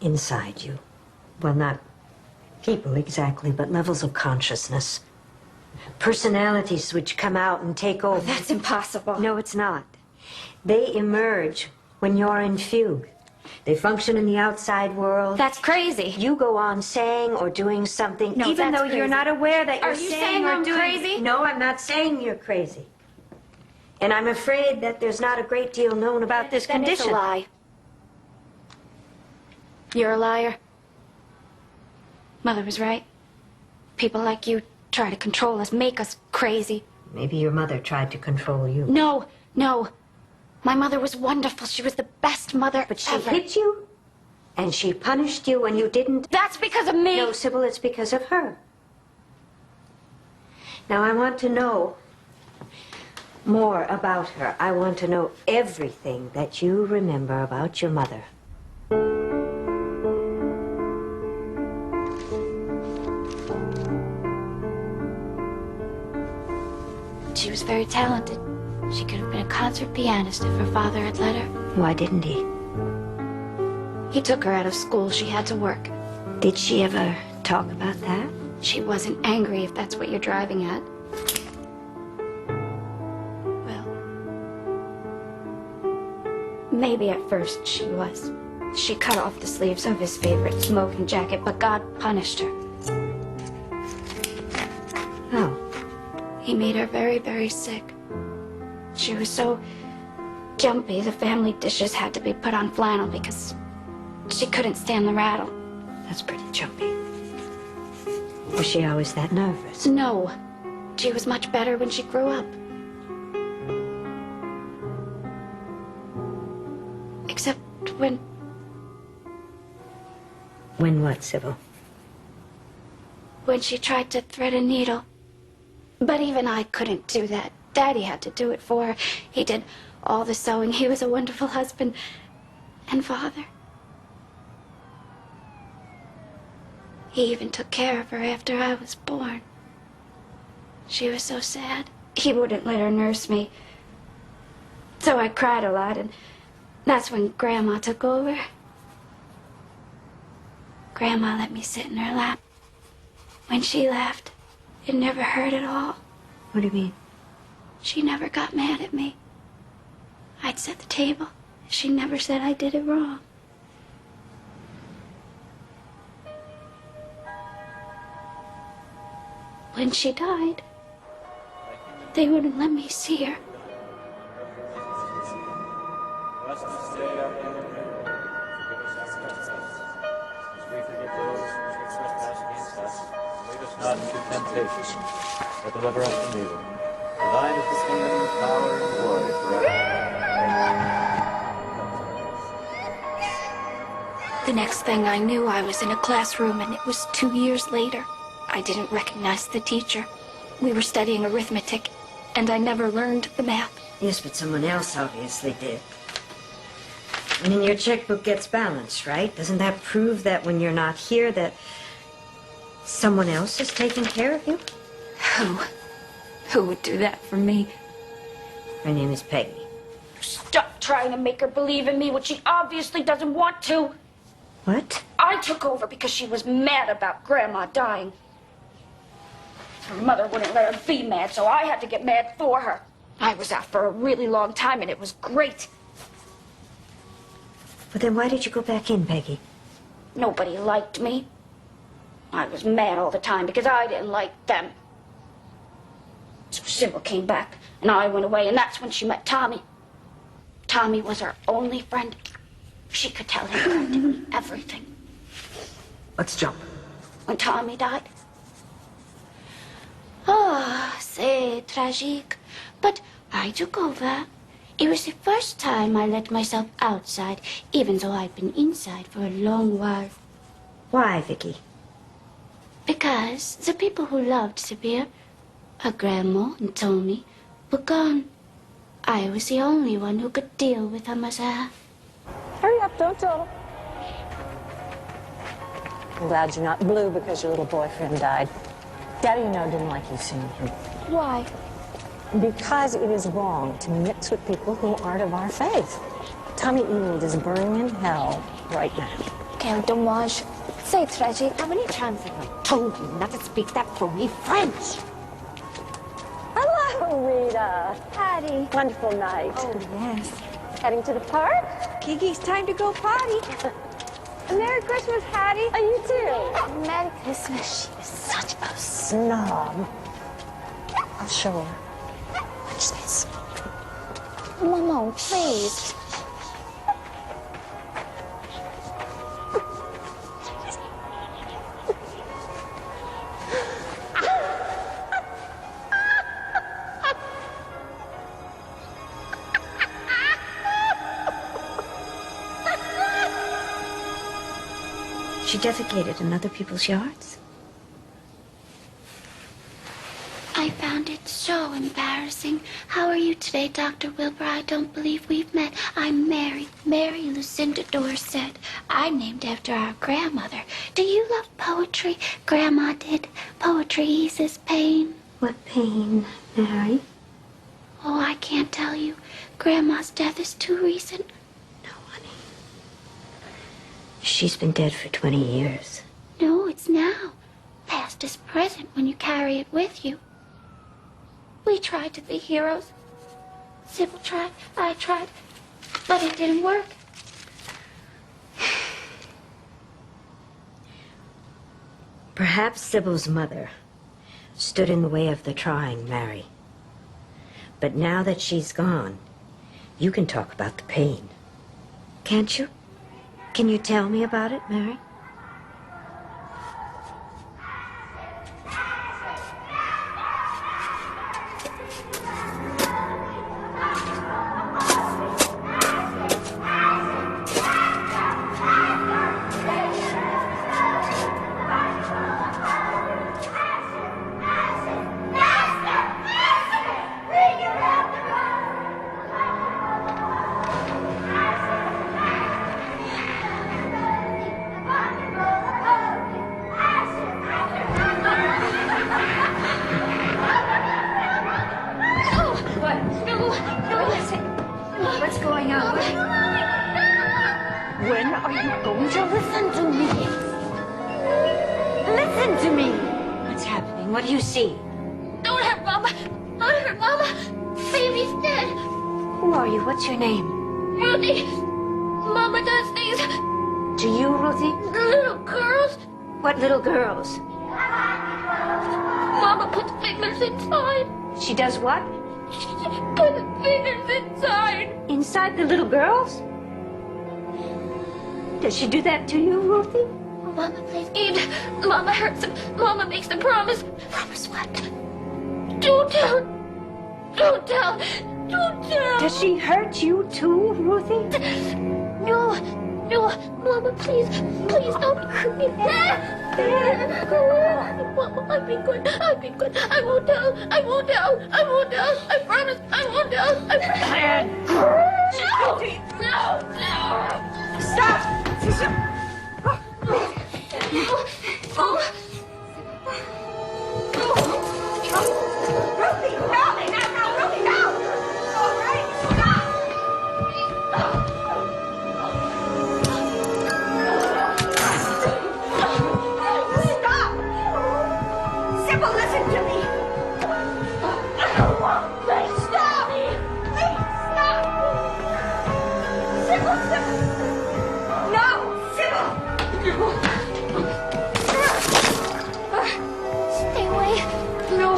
inside you. Well, not people exactly, but levels of consciousness. Personalities which come out and take over. Oh, that's impossible. No, it's not. They emerge when you're in fugue. They function in the outside world. That's crazy. You go on saying or doing something, No, even though crazy. you're not aware that you're Are you saying or I'm doing. Crazy? No, I'm not saying you're crazy. And I'm afraid that there's not a great deal known about this condition. It's a lie. You're a liar. Mother was right. People like you try to control us, make us crazy. Maybe your mother tried to control you. No, no. My mother was wonderful. She was the best mother But she ever. hit you, and she punished you when you didn't. That's because of me. No, Sybil, it's because of her. Now, I want to know more about her. I want to know everything that you remember about your mother. She was very talented. She could have been a concert pianist if her father had let her. Why didn't he? He took her out of school. She had to work. Did she ever talk about that? She wasn't angry, if that's what you're driving at. Well, maybe at first she was. She cut off the sleeves of his favorite smoking jacket, but God punished her. Oh. He made her very, very sick. She was so jumpy, the family dishes had to be put on flannel because she couldn't stand the rattle. That's pretty jumpy. Was she always that nervous? No. She was much better when she grew up. Except when... When what, Sybil? When she tried to thread a needle. But even I couldn't do that. Daddy had to do it for her. He did all the sewing. He was a wonderful husband and father. He even took care of her after I was born. She was so sad. He wouldn't let her nurse me. So I cried a lot, and that's when Grandma took over. Grandma let me sit in her lap. When she left, it never hurt at all. What do you mean? She never got mad at me. I'd set the table. She never said I did it wrong. When she died, they wouldn't let me see her. Not into temptation, but deliver us from evil. For thine is the kingdom, the power, and the glory forever. The next thing I knew, I was in a classroom, and it was 2 years later. I didn't recognize the teacher. We were studying arithmetic, and I never learned the math. Yes, but someone else obviously did. I mean, your checkbook gets balanced, right? Doesn't that prove that when you're not here, that someone else is taking care of you? Who would do that for me? Her name is Peggy. Stop trying to make her believe in me when she obviously doesn't want to. What? I took over because she was mad about Grandma dying. Her mother wouldn't let her be mad, so I had to get mad for her. I was out for a really long time, and it was great. But then why did you go back in, Peggy? Nobody liked me. I was mad all the time because I didn't like them. So Sybil came back, and I went away, and that's when she met Tommy. Tommy was her only friend. She could tell him practically everything. Let's jump. When Tommy died. Oh, c'est tragique. But I took over. It was the first time I let myself outside, even though I'd been inside for a long while. Why, Vicky? Because the people who loved Sybil, her grandma and Tommy, were gone. I was the only one who could deal with her mother. Hurry up, don't tell. I'm glad you're not blue because your little boyfriend died. Daddy, you know, didn't like you seeing him. Why? Because it is wrong to mix with people who aren't of our faith. Tommy Ewald is burning in hell right now. Quel dommage. C'est tragique. How many times have I told you not to speak that phony French? Hello, Rita. Hattie. Wonderful night. Oh, yes. Heading to the park? Kiki's time to go potty. Merry Christmas, Hattie. Oh, you too. Merry Christmas. She is such a snob. I'll show her. Watch this. Momo, please. She defecated in other people's yards? I found it so embarrassing. How are you today, Dr. Wilbur? I don't believe we've met. I'm Mary. Mary Lucinda Dorset. I'm named after our grandmother. Do you love poetry? Grandma did. Poetry eases pain. What pain, Mary? Oh, I can't tell you. Grandma's death is too recent. No, honey. She's been dead for 20 years. No, it's now. Past is present when you carry it with you. We tried to be heroes. Sybil tried, I tried, but it didn't work. Perhaps Sybil's mother stood in the way of the trying, Mary. But now that she's gone, you can talk about the pain. Can't you? Can you tell me about it, Mary? What's going on? When are you going to listen to me? Listen to me! What's happening? What do you see? Don't hurt Mama! Don't hurt Mama! Baby's dead! Who are you? What's your name? Ruthie! Mama does things! To you, Ruthie? Little girls! What little girls? Mama puts fingers inside! She does what? She puts fingers inside! Inside the little girls? Does she do that to you, Ruthie? Mama plays games. Mama hurts them. Mama makes them promise. Promise what? Don't tell. Don't tell. Don't tell. Does she hurt you too, Ruthie? No. No. Mama, please. Please don't hurt me. Mama, I've been good. I've been good. I won't tell. I won't tell. I won't tell. I promise. I won't tell. I promise. No. No. No. Stop! Ruthie, no! No, Ruthie, no! All right, stop! Stop! Sybil, listen to me! Stop! Please, stop! Sybil! No! Sybil!